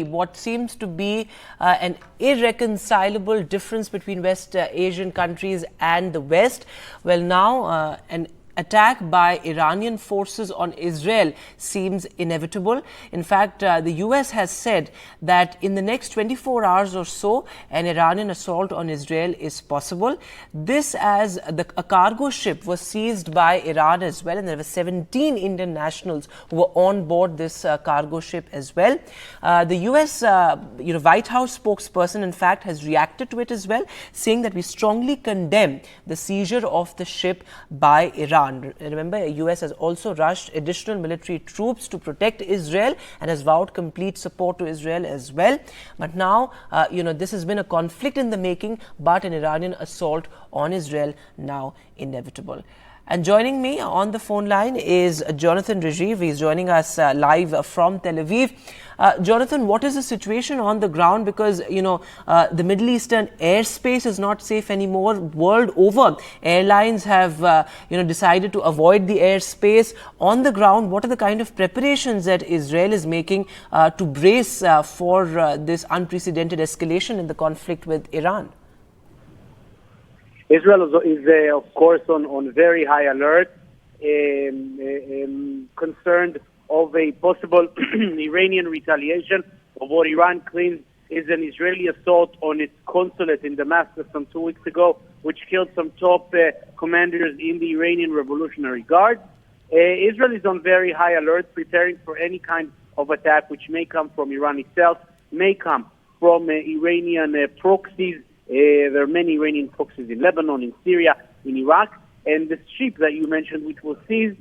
what seems to be an irreconcilable difference between West Asian countries and the West. Well, now an attack by Iranian forces on Israel seems inevitable. In fact, the US has said that in the next 24 hours or so, an Iranian assault on Israel is possible. This as a cargo ship was seized by Iran as well, and there were 17 Indian nationals who were on board this cargo ship as well. The US White House spokesperson, in fact, has reacted to it as well, saying that we strongly condemn the seizure of the ship by Iran. Remember, the US has also rushed additional military troops to protect Israel and has vowed complete support to Israel as well. But now, this has been a conflict in the making, but an Iranian assault on Israel now inevitable. And joining me on the phone line is Jonathan Rajiv. He's joining us live from Tel Aviv. Jonathan, what is the situation on the ground? Because, the Middle Eastern airspace is not safe anymore. World over, airlines have, decided to avoid the airspace. On the ground, what are the kind of preparations that Israel is making to brace for this unprecedented escalation in the conflict with Iran? Israel is of course, on very high alert, concerned of a possible Iranian retaliation of what Iran claims is an Israeli assault on its consulate in Damascus some 2 weeks ago, which killed some top commanders in the Iranian Revolutionary Guard. Israel is on very high alert, preparing for any kind of attack which may come from Iran itself, may come from Iranian proxies. There are many Iranian proxies in Lebanon, in Syria, in Iraq. And the ship that you mentioned, which was seized,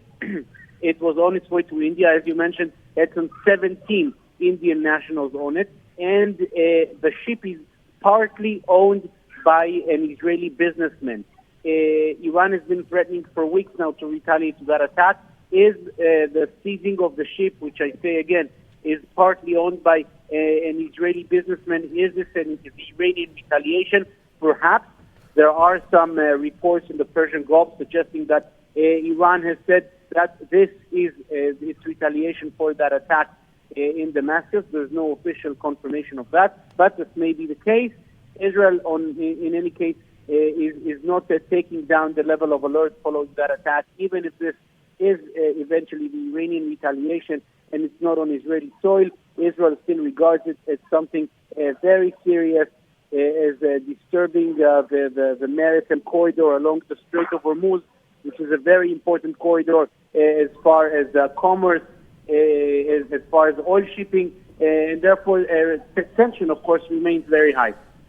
it was on its way to India. As you mentioned, it had some 17 Indian nationals on it. And the ship is partly owned by an Israeli businessman. Iran has been threatening for weeks now to retaliate to that attack. Is the seizing of the ship, which I say again, is partly owned by an Israeli businessman. Is this an Iranian retaliation? Perhaps. There are some reports in the Persian Gulf suggesting that Iran has said that this is its retaliation for that attack in Damascus. There's no official confirmation of that, but this may be the case. Israel, in any case, is not taking down the level of alert following that attack, even if this is eventually the Iranian retaliation and it's not on Israeli soil. Israel still regards it as something very serious, as disturbing the maritime corridor along the Strait of Hormuz, which is a very important corridor as far as commerce, as far as oil shipping, and therefore tension, of course, remains very high.